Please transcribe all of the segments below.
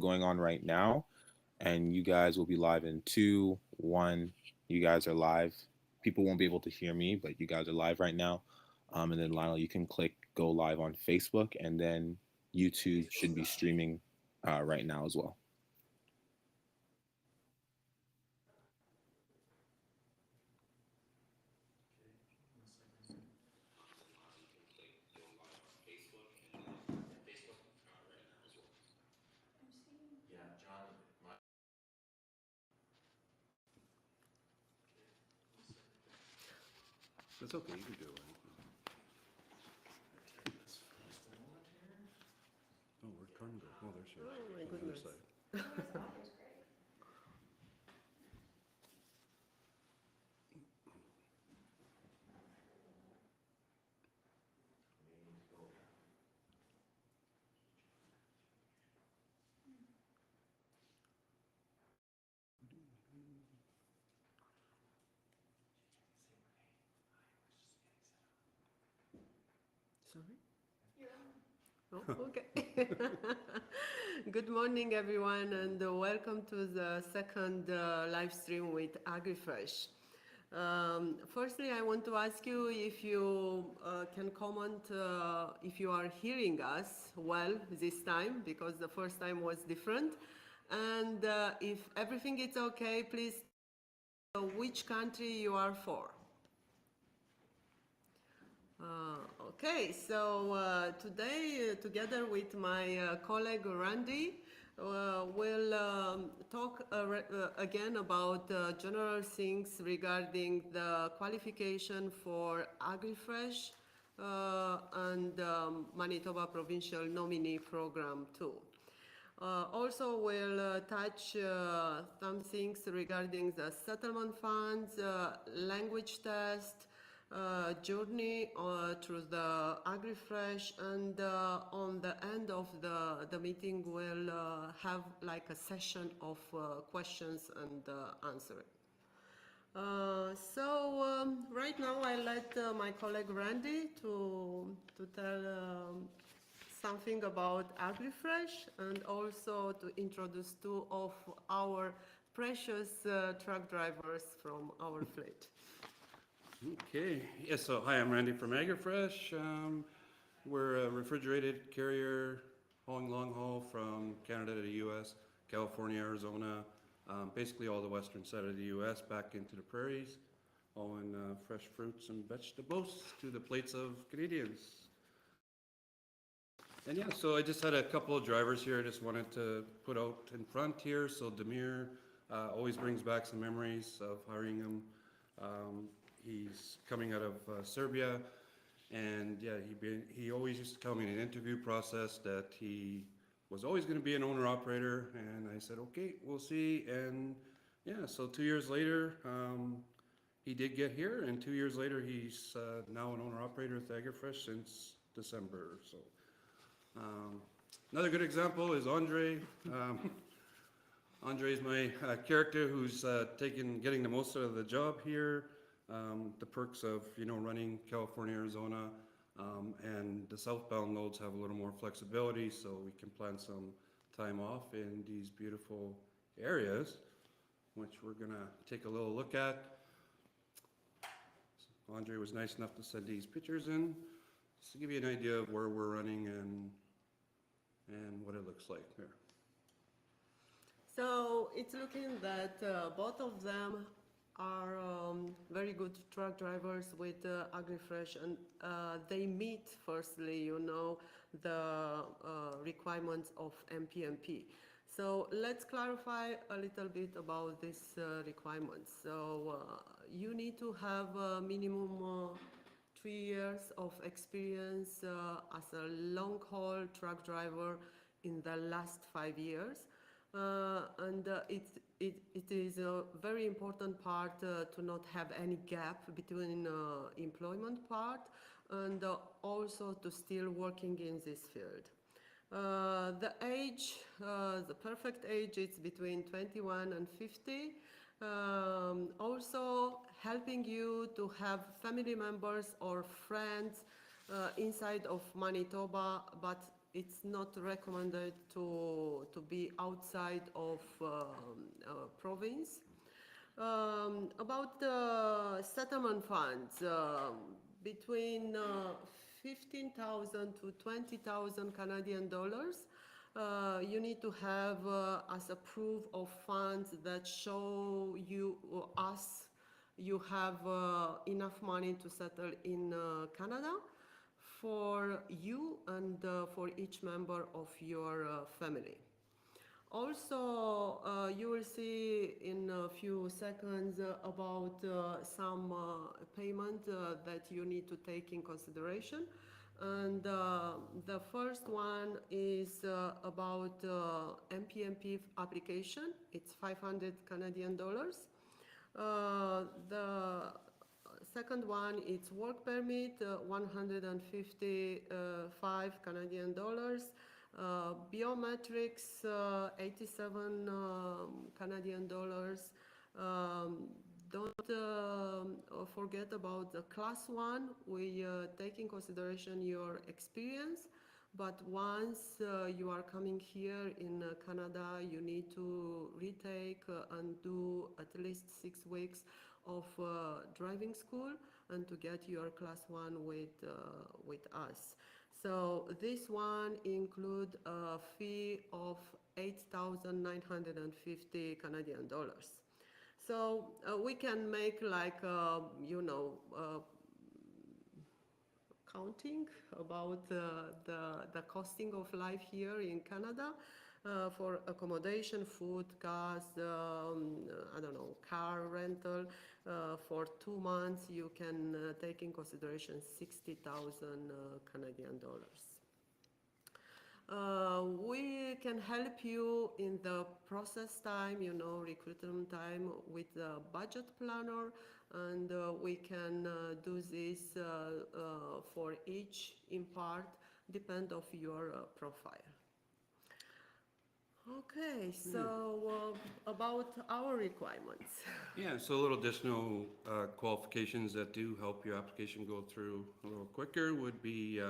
going on right now, and you guys will be live in two, one. You guys are live. People won't be able to hear me, but you guys are live right now. And then Lionel, you can click go live on Facebook, and then YouTube should be streaming right now as well. That's okay, you can do it. Oh, where'd Carmen go? Oh, there she is. Oh my On the other goodness. side. Sorry? Oh, okay. Good morning, everyone, and welcome to the second live stream with Agri-Fresh. Firstly, I want to ask you if you can comment if you are hearing us well this time, because the first time was different. And if everything is okay, please which country you are for. Okay, so today, together with my colleague Randy, we'll talk again about general things regarding the qualification for Agri-Fresh and Manitoba Provincial Nominee Program too. Also, we'll touch some things regarding the settlement funds, language test, journey through the Agri-Fresh, and on the end of the meeting, we'll have like a session of questions and answering. Right now I let my colleague Randy to tell something about Agri-Fresh and also to introduce two of our precious truck drivers from our fleet. Okay, yes, so hi, I'm Randy from Agri-Fresh. We're a refrigerated carrier hauling long haul from Canada to the US, California, Arizona, basically all the western side of the US back into the prairies, hauling fresh fruits and vegetables to the plates of Canadians. And yeah, so I just had a couple of drivers here I just wanted to put out in front here. So Demir always brings back some memories of hiring him. He's coming out of Serbia, and yeah, he always used to tell me in an interview process that he was always going to be an owner-operator, and I said, okay, we'll see. And yeah, so 2 years later, he did get here, and 2 years later, he's now an owner-operator with Agri-Fresh since December. So um, another good example is Andre. Andre is my character who's getting the most out of the job here. The perks of running California, Arizona, and the southbound loads have a little more flexibility, so we can plan some time off in these beautiful areas, which we're gonna take a little look at. Andre was nice enough to send these pictures in, just to give you an idea of where we're running and what it looks like there. So it's looking that both of them are very good truck drivers with Agri-Fresh, and they meet, firstly, the requirements of MPMP. So let's clarify a little bit about these requirements. So you need to have a minimum 3 years of experience as a long-haul truck driver in the last 5 years. It is a very important part to not have any gap between employment part and also to still working in this field. The age, the perfect age, is between 21 and 50. Also helping you to have family members or friends inside of Manitoba, but it's not recommended to be outside of province. About the settlement funds, between 15,000 to 20,000 Canadian dollars, you need to have as a proof of funds that show you us you have enough money to settle in Canada for you and for each member of your family. Also, you will see in a few seconds about some payment that you need to take in consideration. And the first one is about MPMP application. It's 500 Canadian dollars. The second one, it's work permit, 155 Canadian dollars. Biometrics, 87 Canadian dollars. Don't forget about the class one. We take in consideration your experience, but once you are coming here in Canada, you need to retake and do at least 6 weeks of driving school and to get your class one with us. So this one include a fee of 8,950 Canadian dollars. So we can make like, counting about the costing of life here in Canada for accommodation, food, gas, I don't know, car rental. For 2 months, you can take in consideration 60,000 Canadian dollars. We can help you in the process time, recruitment time with the budget planner, and we can do this for each in part, depend of your profile. Okay, so about our requirements. Yeah, so a little additional qualifications that do help your application go through a little quicker would be,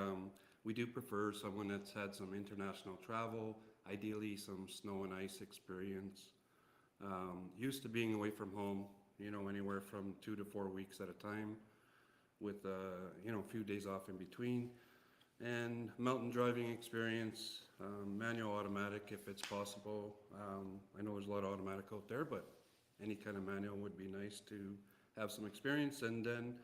we do prefer someone that's had some international travel, ideally some snow and ice experience, used to being away from home, anywhere from 2 to 4 weeks at a time with, a few days off in between. And mountain driving experience, manual, automatic if it's possible. I know there's a lot of automatic out there, but any kind of manual would be nice to have some experience. And then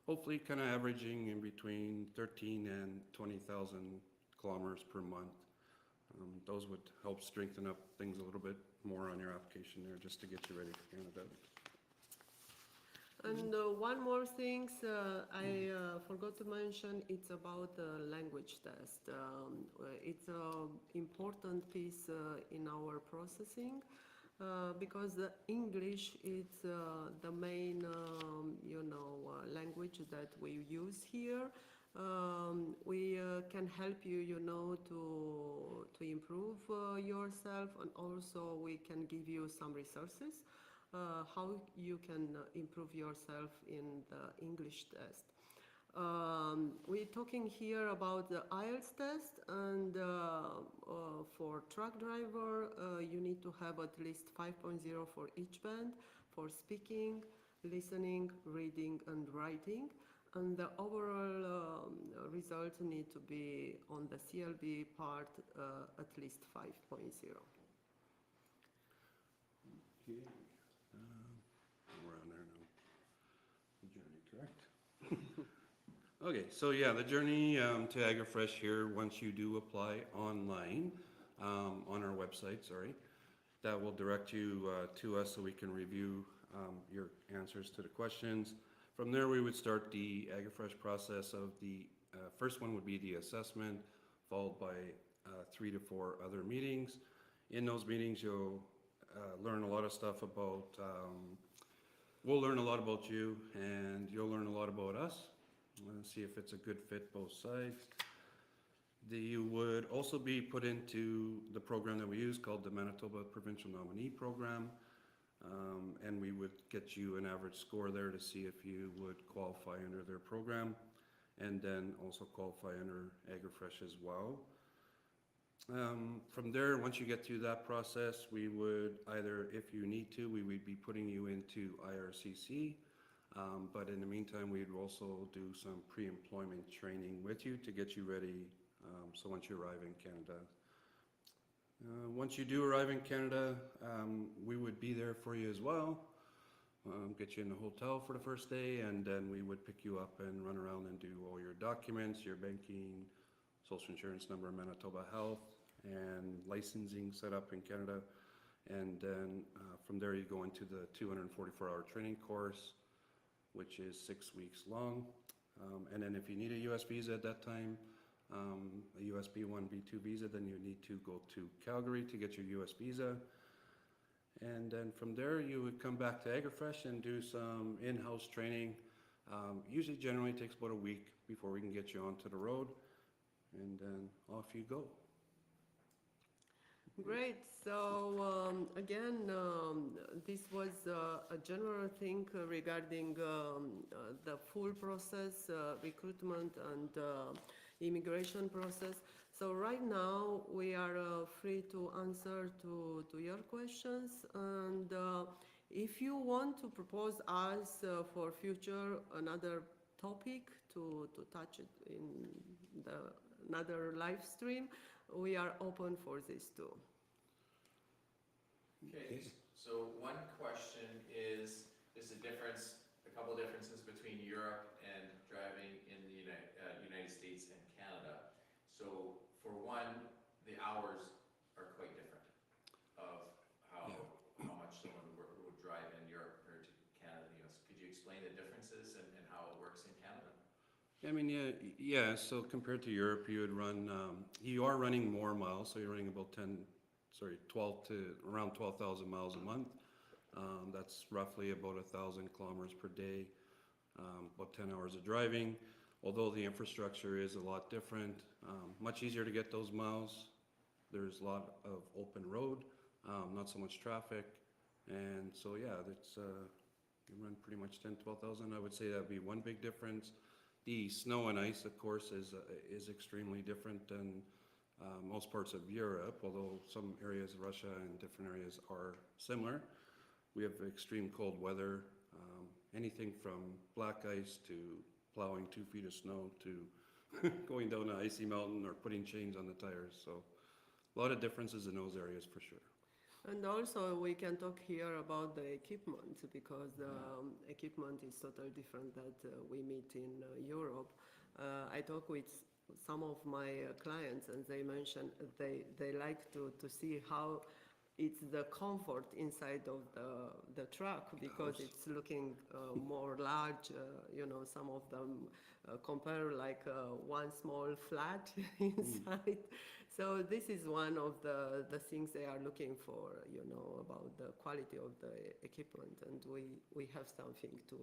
hopefully kind of averaging in between 13 and 20,000 kilometers per month. Those would help strengthen up things a little bit more on your application there, just to get you ready for Canada. And one more thing I forgot to mention, it's about the language test. It's an important piece in our processing because the English is the main, language that we use here. We can help you, to improve yourself, and also we can give you some resources. How you can improve yourself in the English test. We're talking here about the IELTS test, and for truck driver, you need to have at least 5.0 for each band, for speaking, listening, reading, and writing. And the overall results need to be on the CLB part at least 5.0. Okay. We're on there now. The journey, correct? Okay, so yeah, the journey to Agri-Fresh here, once you do apply online, on our website, that will direct you to us so we can review your answers to the questions. From there, we would start the Agri-Fresh process of the first one would be the assessment, followed by 3 to 4 other meetings. In those meetings, you'll learn a lot of stuff about, we'll learn a lot about you, and you'll learn a lot about us. See if it's a good fit both sides. You would also be put into the program that we use called the Manitoba Provincial Nominee Program, and we would get you an average score there to see if you would qualify under their program, and then also qualify under Agri-Fresh as well. From there, once you get through that process, we would either, if you need to, we would be putting you into IRCC. But in the meantime, we'd also do some pre-employment training with you to get you ready. So once you arrive in Canada, once you do arrive in Canada, we would be there for you as well. Get you in a hotel for the first day, and then we would pick you up and run around and do all your documents, your banking, social insurance number, Manitoba Health, and licensing set up in Canada. And then from there you go into the 244-hour training course, which is 6 weeks long. And then if you need a US visa at that time, a US B1, B2 visa, then you need to go to Calgary to get your US visa. And then from there you would come back to Agri-Fresh and do some in-house training. Usually generally takes about a week before we can get you onto the road, and then off you go. Great. So again, this was a general thing regarding the full process, recruitment and immigration process. So right now we are free to answer to your questions, and if you want to propose us for future another topic to touch it in another live stream, we are open for this too. Okay, so one question is, there's a couple of differences between Europe and driving in the United States and Canada. So for one, the hours are quite different of how much someone would drive in Europe compared to Canada and the US. Could you explain the differences and how it works in Canada? I mean, yeah. So compared to Europe, you would run, you are running more miles, so you're running about 12 to around 12,000 miles a month. That's roughly about 1,000 kilometers per day, about 10 hours of driving. Although the infrastructure is a lot different, much easier to get those miles. There's a lot of open road, not so much traffic. And so, yeah, that's, you run pretty much 10, 12,000. I would say that'd be one big difference. The snow and ice, of course, is extremely different than most parts of Europe, although some areas of Russia and different areas are similar. We have extreme cold weather, anything from black ice to plowing 2 feet of snow to going down an icy mountain or putting chains on the tires. So a lot of differences in those areas for sure. And also we can talk here about the equipment, because the equipment is totally different that we meet in Europe. I talk with some of my clients, and they mention they like to see how it's the comfort inside of the truck, because it's looking more large. You know, some of them compare like one small flat inside. So this is one of the things they are looking for, you know, about the quality of the equipment, and we have something to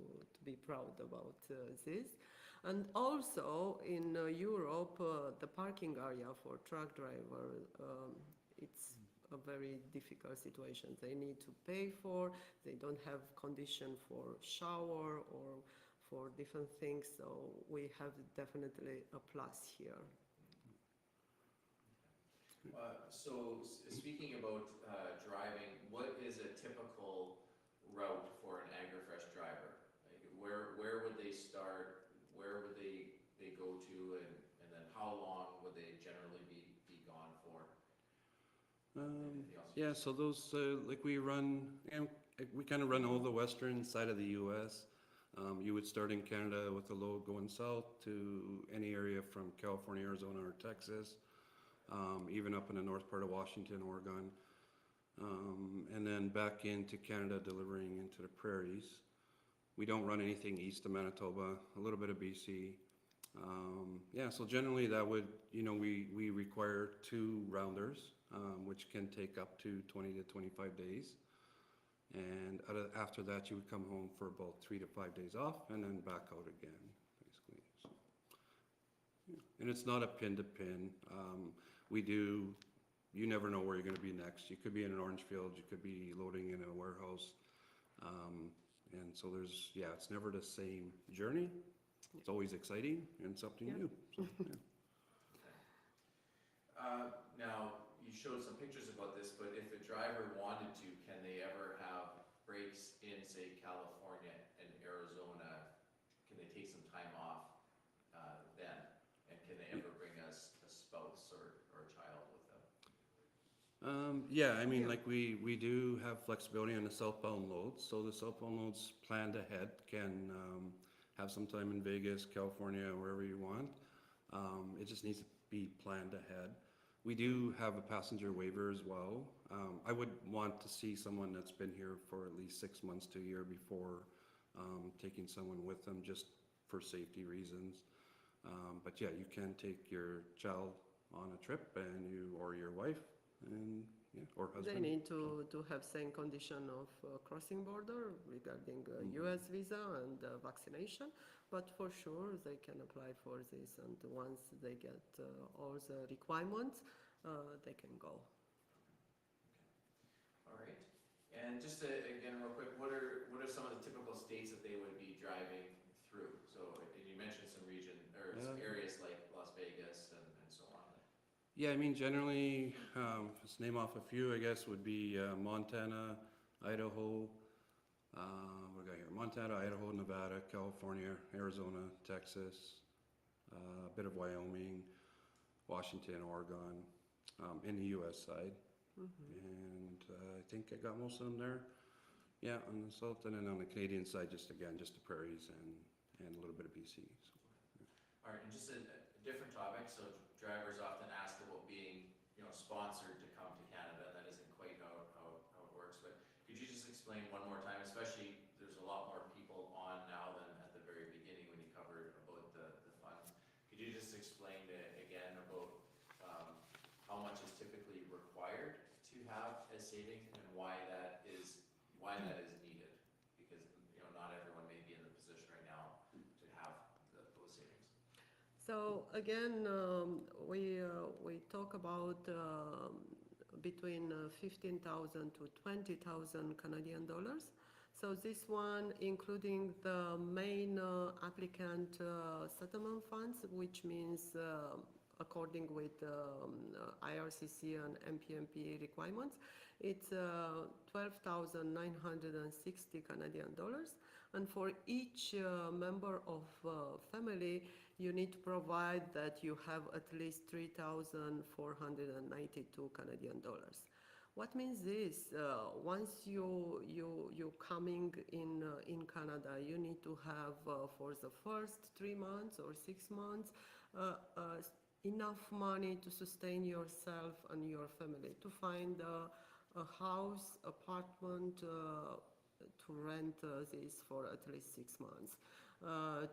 be proud about this. And also in Europe, the parking area for truck driver, it's a very difficult situation. They need to pay for, they don't have condition for shower or for different things, so we have definitely a plus here. Speaking about driving, what is a typical route for an Agri-Fresh driver? Like where would they start? Where would they go to, and then how long would they generally be gone for? Yeah, so those, like we run, and we kind of run all the western side of the U.S. You would start in Canada with a load going south to any area from California, Arizona, or Texas, even up in the north part of Washington, Oregon, and then back into Canada, delivering into the prairies. We don't run anything east of Manitoba, a little bit of BC. Yeah, so generally that would, you know, we require 2 rounders, which can take up to 20 to 25 days. And after that, you would come home for about 3 to 5 days off and then back out again, basically. So, yeah. And it's not a pin to pin. You never know where you're going to be next. You could be in an orange field, you could be loading in a warehouse. And so it's never the same journey. It's always exciting and something new. So, yeah. Now, you showed some pictures about this, but if a driver wanted to, can they ever have breaks in, say, California and Arizona? Can they take some time off then? And can they ever bring a spouse or a child with them? Yeah, I mean, Yeah. like we do have flexibility on the southbound loads, so the southbound loads planned ahead can have some time in Vegas, California, wherever you want. It just needs to be planned ahead. We do have a passenger waiver as well. I would want to see someone that's been here for at least 6 months to a year before taking someone with them, just for safety reasons. But yeah, you can take your child on a trip and or your wife and yeah, or They husband. need to have same condition of crossing border regarding US visa and vaccination, but for sure they can apply for this, and once they get all the requirements, they can go. All right. And just again, real quick, what are some of the typical states that they would be driving through? So, and you mentioned some region or some areas like Las Vegas and so on. Yeah, I mean, generally, let's name off a few, I guess, would be Montana, Idaho, what do we got here? Montana, Idaho, Nevada, California, Arizona, Texas, a bit of Wyoming, Washington, Oregon, in the US side. And I think I got most of them there. Yeah, on the south, and then on the Canadian side, just again, just the prairies and a little bit of BC. So. All right, and just a different topic. So drivers often ask about being, sponsored to come to Canada. That isn't quite how it works. But could you just explain one more time? Especially, there's a lot more people on now than at the very beginning when you covered about the funds. Could you just explain again about how much is typically required to have as savings and why that is needed? Because not everyone may be in the position right now to have those savings. So again, we talk about between 15,000 to 20,000 Canadian dollars. So this one, including the main applicant settlement funds, which means according with IRCC and MPMP requirements, it's 12,960 Canadian dollars. And for each member of family, you need to provide that you have at least 3,492 Canadian dollars. What means this? Once you coming in Canada, you need to have for the first 3 months or 6 months enough money to sustain yourself and your family, to find a house, apartment, to rent this for at least 6 months,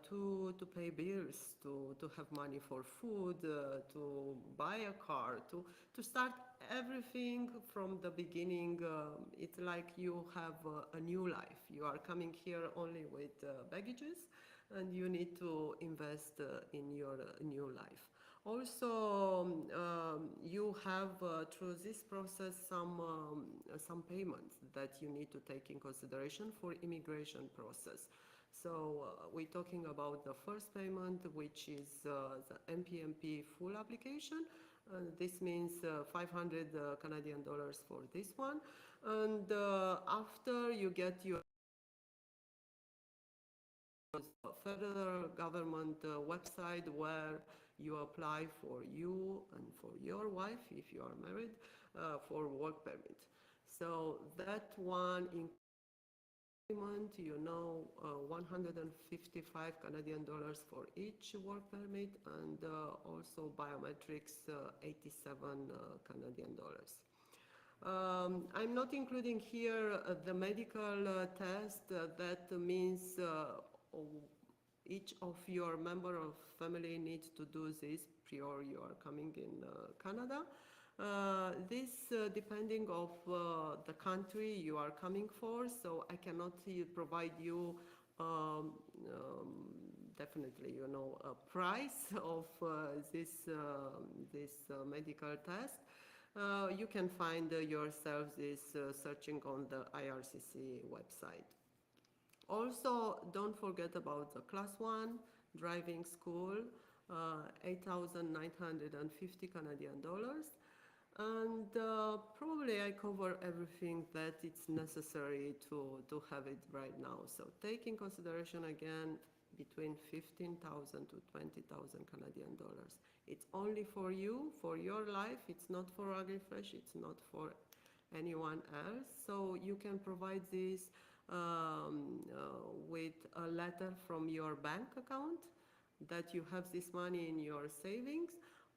to pay bills, to have money for food, to buy a car, to start everything from the beginning. It's like you have a new life. You are coming here only with baggages, and you need to invest in your new life. Also, you have through this process some payments that you need to take in consideration for immigration process. So we're talking about the first payment, which is the MPMP full application. This means 500 Canadian dollars for this one. And after you get your federal government website where you apply for you and for your wife, if you are married, for work permit. So that one includes 155 Canadian dollars for each work permit, and also biometrics, 87 Canadian dollars. I'm not including here the medical test. That means each of your member of family needs to do this prior you are coming in Canada. This depending of the country you are coming for, so I cannot provide you definitely a price of this medical test. You can find yourself this searching on the IRCC website. Also, don't forget about the Class 1 driving school. 8,950 Canadian dollars. And probably I cover everything that it's necessary to have it right now. So take in consideration again between 15,000 to 20,000 Canadian dollars. It's only for you, for your life. It's not for Agri-Fresh. It's not for anyone else. So you can provide this with a letter from your bank account that you have this money in your savings,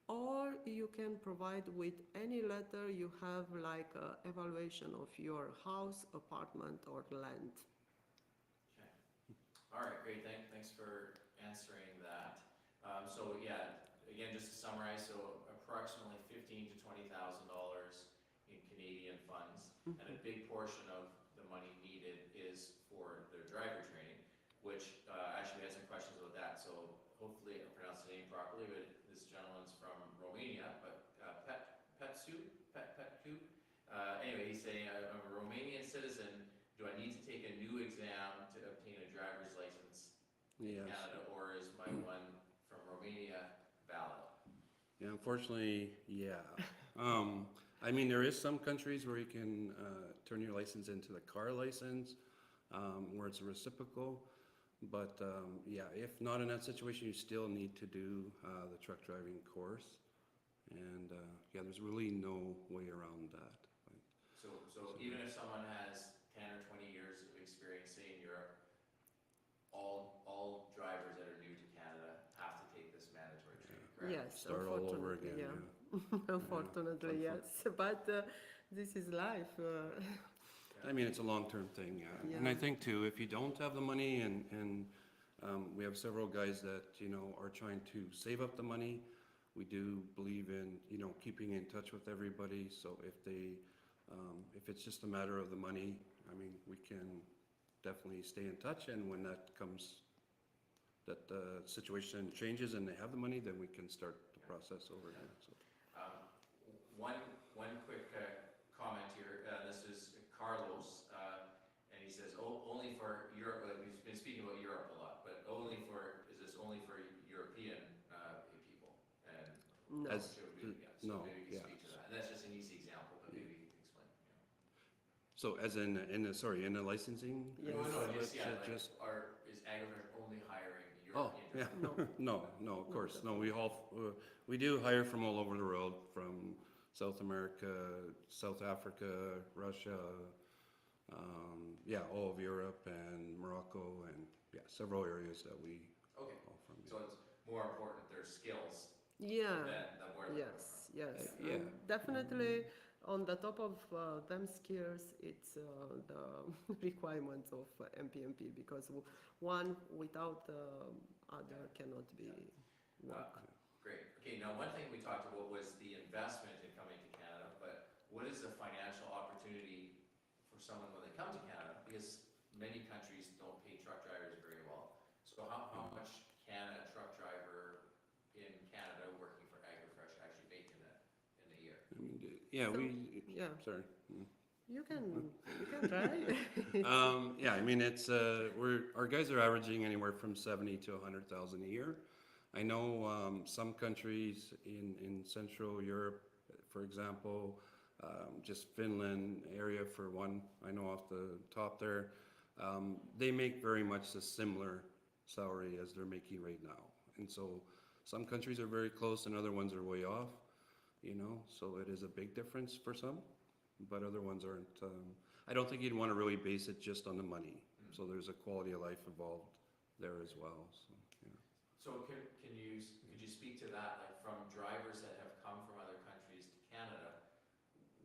or you can provide with any letter you have, like a evaluation of your house, apartment, or land. Okay. All right, great, thanks for answering that. So yeah, again, just to summarize, so approximately $15,000 to $20,000 in Canadian funds, and a big portion of the money needed is for their driver training, which actually has some questions about that. So hopefully I pronounced the name properly, but this gentleman's from Romania, but Petcu. Anyway, he's saying, I'm a Romanian citizen. Do I need to take a new exam to obtain a driver's license in Yes. Canada, or is my one from Romania valid? Yeah, unfortunately, yeah. I mean, there is some countries where you can turn your license into the car license, where it's reciprocal. But yeah, if not in that situation, you still need to do the truck driving course. And yeah, there's really no way around that. So even if someone has 10 or 20 years of experience, say in Europe, all drivers that are new to Canada have to take this mandatory training, correct? Yes, Start all over unfortunately, again. yeah. Unfortunately, yes. But this is life. I mean, it's a long-term thing, yeah. And I Yeah. think too, if you don't have the money, and we have several guys that, you know, are trying to save up the money. We do believe in, you know, keeping in touch with everybody. So if it's just a matter of the money, I mean, we can definitely stay in touch. And when that comes, that the situation changes and they have the money, then we can start the process over again, so. One quick comment here. This is Carlos, and he says, only for Europe. We've been speaking about Europe a lot, but is this only for European people? And No. As- so no, maybe you yeah. can speak to that. And that's just an easy example, but maybe you can explain. So as in the licensing? Yes. Just, Is Agri-Fresh only hiring oh, European? yeah, no, of course, no, we do hire from all over the world, from South America, South Africa, Russia, yeah, all of Europe and Morocco, and yeah, several areas that we Okay, all from. so it's more important their skills Yeah. than where they're Yes, yes. Yeah. And definitely on the top of them skills, it's the requirements of MPMP, because one without the other cannot be work. Great. Okay, now one thing we talked about was the investment in coming to Canada, but what is the financial opportunity for someone when they come to Canada? Because many countries don't pay truck drivers very well. So how much can a truck driver in Canada working for Agri-Fresh actually make in a year? I mean, yeah, So, yeah. sorry. You can try. Yeah, I mean, it's, our guys are averaging anywhere from 70 to 100,000 a year. I know some countries in Central Europe, for example, just Finland area for one, I know off the top there, they make very much a similar salary as they're making right now. And so some countries are very close and other ones are way off, you know, so it is a big difference for some, but other ones aren't. I don't think you'd want to really base it just on the money. So there's a quality of life involved there as well, so, yeah. So could you speak to that, like from drivers that have come from other countries to Canada,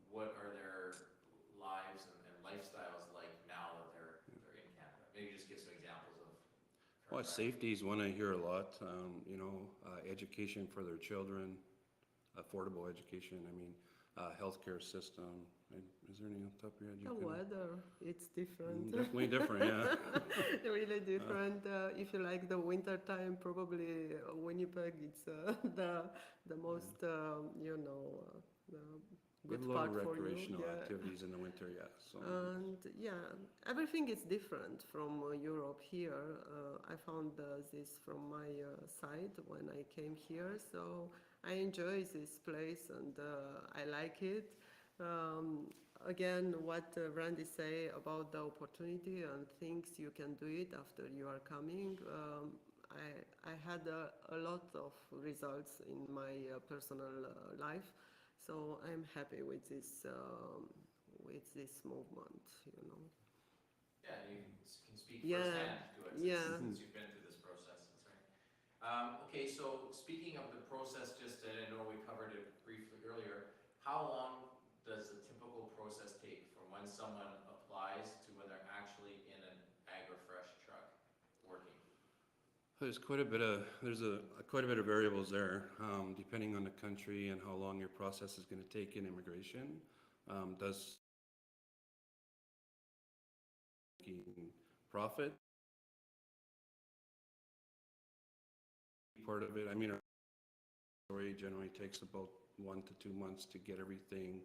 what are their lives and lifestyles like now that they're in Canada? Maybe just give some examples of. Well, safety is one I hear a lot, you know, education for their children, affordable education, I mean, healthcare system. Is there any on top of your head? The weather, it's different. Definitely different, yeah. Really different. If you like the winter time, probably Winnipeg, it's the most, you know, the We have good a lot part of for you. recreational Yeah. activities in the winter, yeah, so. And yeah, everything is different from Europe here. I found this from my side when I came here, so I enjoy this place and I like it. Um, Again, what Randy say about the opportunity and things you can do it after you are coming. I had a lot of results in my personal life, so I'm happy with this movement, you know. Yeah, you can speak Yeah, firsthand to it yeah. since you've been through this process, that's right. Okay, so speaking of the process, just, and I know we covered it briefly earlier, how long does the typical process take from when someone applies to when they're actually in an Agri-Fresh truck working? There's quite a bit of quite a bit of variables there, depending on the country and how long your process is going to take in immigration. Does making profit part of it? I mean, our story generally takes about 1 to 2 months to get everything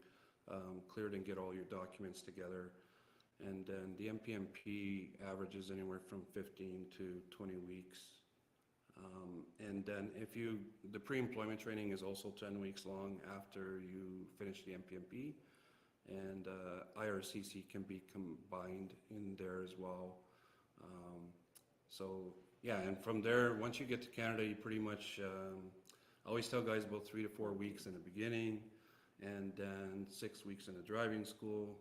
cleared and get all your documents together. And then the MPMP averages anywhere from 15 to 20 weeks. And then the pre-employment training is also 10 weeks long after you finish the MPMP. And IRCC can be combined in there as well. So yeah, and from there, once you get to Canada, you pretty much, I always tell guys about 3 to 4 weeks in the beginning, and then 6 weeks in the driving school,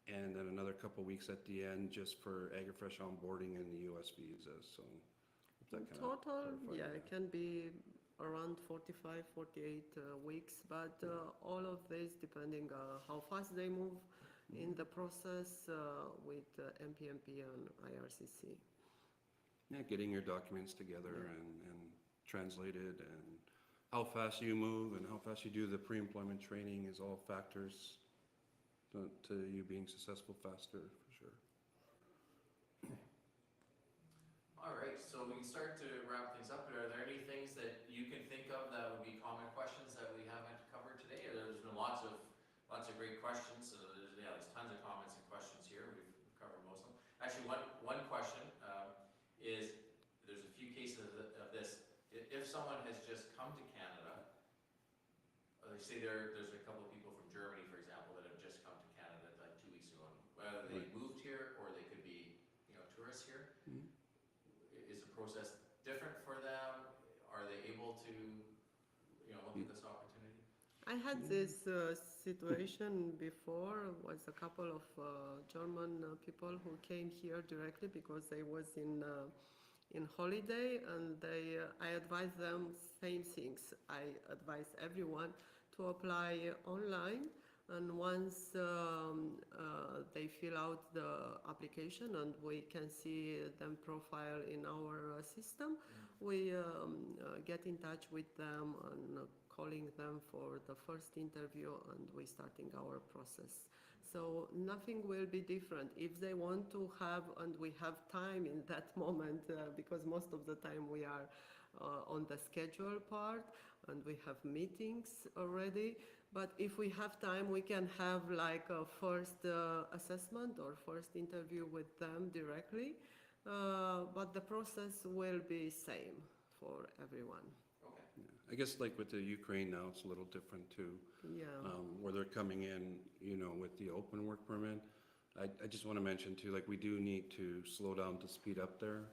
and then another couple weeks at the end just for Agri-Fresh onboarding and the US visas, so. if that In kinda total, clarifies yeah, that. it can be around 45, 48 weeks, but all of this depending how fast they move in the process with MPMP and IRCC. Yeah, getting your documents together Yeah. and translated, and how fast you move and how fast you do the pre-employment training is all factors to you being successful faster, for sure. All right, so we can start to wrap things up. Are there any things that you can think of that would be common questions that we haven't covered today? There's been lots of great questions. There's tons of comments and questions here. We've covered most of them. Actually, one question is, there's a few cases of this. If someone has just come to Canada, they say there's a couple of people from Germany, for example, that have just come to Canada like 2 weeks ago. Whether they Right. moved here or they could be, tourists here. Mhm. Is the process different for them? Are they able to, look at this opportunity? I had this situation before. Was a couple of German people who came here directly because they was in holiday, and I advised them same things. I advise everyone to apply online, and once they fill out the application and we can see them profile in our system, we get in touch with them and calling them for the first interview, and we starting our process. So nothing will be different. If they want to have, and we have time in that moment, because most of the time we are on the schedule part and we have meetings already. But if we have time, we can have like a first assessment or first interview with them directly. But the process will be same for everyone. Okay. I guess like with the Ukraine now, it's a little different too. Yeah. Where they're coming in, with the open work permit. I just want to mention too, like we do need to slow down to speed up there.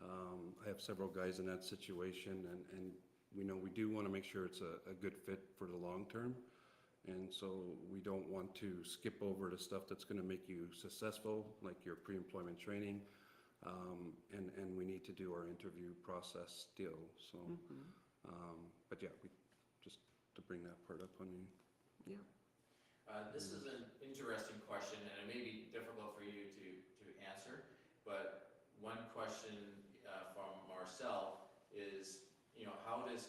I have several guys in that situation, and we do want to make sure it's a good fit for the long term. And so we don't want to skip over the stuff that's going to make you successful, like your pre-employment training. And we need to do our interview process still, so. But yeah, just to bring that part up on you. Yeah. This is an interesting question, and it may be difficult for you to answer, but one question from Marcel is, how does,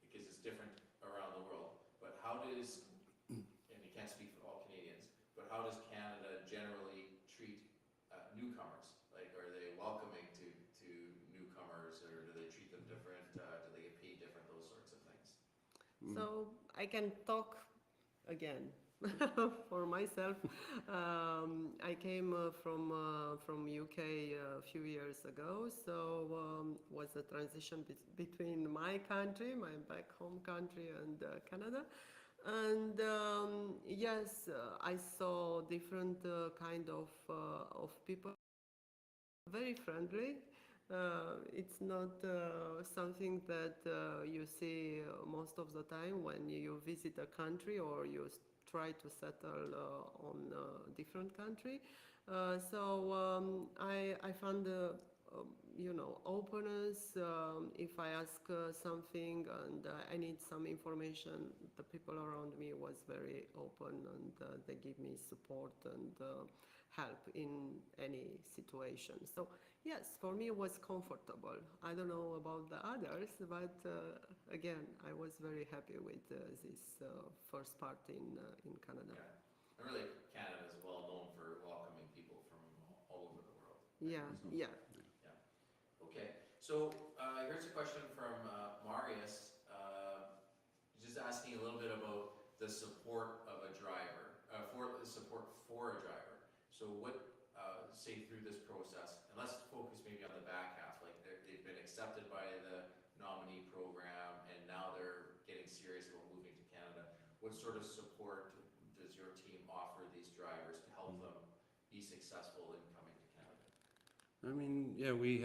because it's different around the world, but how does, and you can't speak for all Canadians, but how does Canada generally treat newcomers? Like, are they welcoming to newcomers, or do they treat them different? Do they get paid different? Those sorts of things. So I can talk again, for myself, I came from UK a few years ago, so was a transition between my country, my back home country, and Canada. And yes, I saw different kind of people, very friendly. It's not something that you see most of the time when you visit a country or you try to settle on a different country. I found openness. If I ask something and I need some information, the people around me was very open, and they give me support and help in any situation. So yes, for me it was comfortable. I don't know about the others, but again, I was very happy with this first part in Canada. Yeah. And really, Canada is well known for welcoming people from all over the world. Yeah, yeah. Yeah. Okay. So here's a question from Marius, just asking a little bit about the support of a driver, for the support for a driver. So what, say through this process, and let's focus maybe on the back half, like they've been accepted by the nominee program and now they're getting serious about moving to Canada. What sort of support does your team offer these drivers to help them be successful in coming to Canada? I mean, yeah, we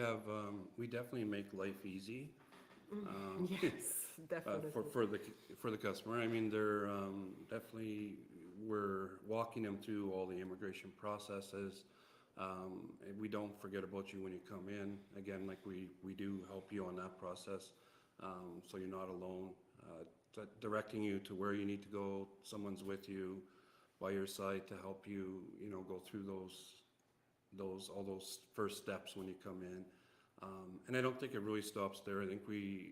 definitely make life easy. Yes, definitely. For the customer. I mean, they're definitely, we're walking them through all the immigration processes. And we don't forget about you when you come in. Again, like we do help you on that process, so you're not alone. Directing you to where you need to go. Someone's with you, by your side, to help you, go through all those first steps when you come in. And I don't think it really stops there. I think I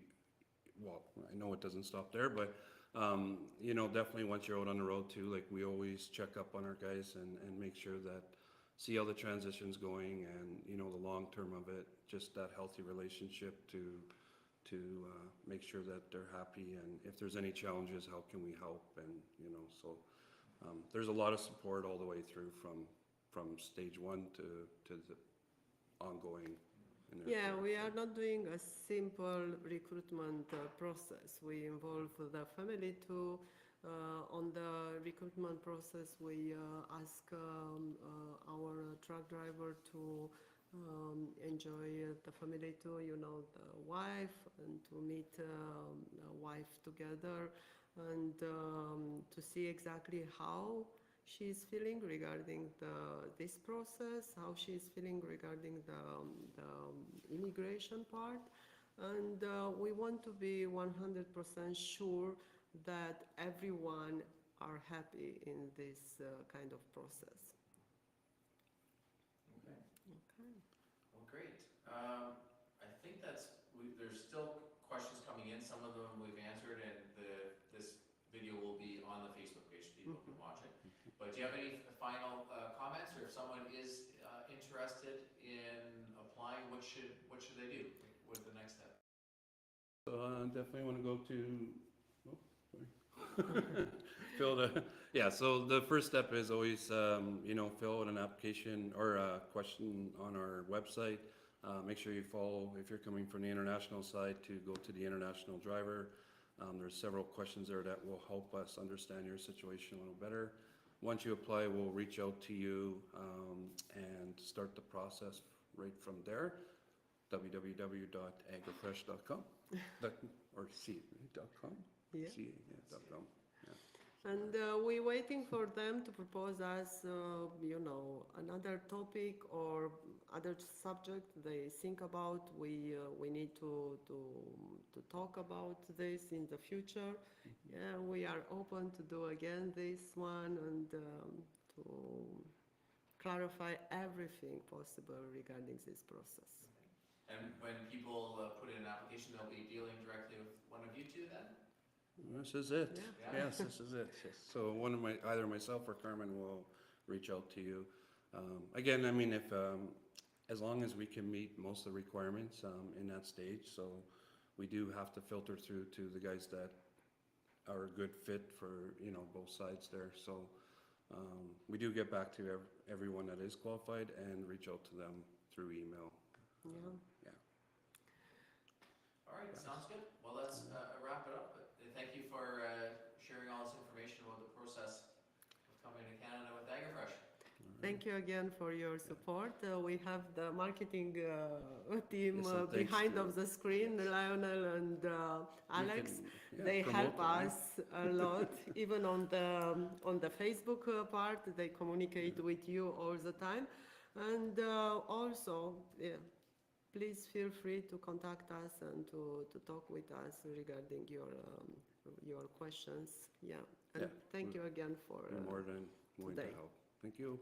know it doesn't stop there, but definitely once you're out on the road too, like we always check up on our guys and make sure that, see how the transition's going and, the long term of it, just that healthy relationship to make sure that they're happy, and if there's any challenges, how can we help? And, so there's a lot of support all the way through from stage one to the ongoing. Yeah, we are not doing a simple recruitment process. We involve the family too. On the recruitment process, we ask our truck driver to enjoy the family too, the wife, and to meet wife together, and to see exactly how she's feeling regarding this process, how she's feeling regarding the immigration part. And we want to be 100% sure that everyone are happy in this kind of process. Okay. Okay. Well, great. I think there's still questions coming in. Some of them we've answered, and this video will be on the Facebook page so people can watch it. But do you have any final comments, or if someone is interested in applying, what should they do? What's the next step? So definitely want to go to, so the first step is always, fill out an application or a question on our website. Make sure you follow, if you're coming from the international side, to go to the international driver. There's several questions there that will help us understand your situation a little better. Once you apply, we'll reach out to you and start the process right from there. www.agrifresh.com or c.com. Yeah. C.com. And we're waiting for them to propose us, another topic or other subject they think about. We need to talk about this in the future. Yeah, we are open to do again this one and to clarify everything possible regarding this process. And when people put in an application, they'll be dealing directly with one of you two then? This is it. Yeah. Yes, this is it. Yes. So either myself or Carmen will reach out to you. Again, I mean, if as long as we can meet most of the requirements in that stage, so we do have to filter through to the guys that are a good fit for, you know, both sides there. So we do get back to everyone that is qualified and reach out to them through email. Yeah. Yeah. All right, sounds good. Well, let's wrap it up. Thank you for sharing all this information about the process of coming to Canada with Agri-Fresh. Thank you again for your support. We have the marketing team Yes, and thanks behind to- of the screen, yes. Lionel and Alex. yeah, They promote help them, yeah. us a lot, even on the Facebook part. They communicate with you all the time, and also, yeah, please feel free to contact us and to talk with us regarding your questions. Yeah, and Yeah, thank you again for We're more than willing to today. help. Thank you.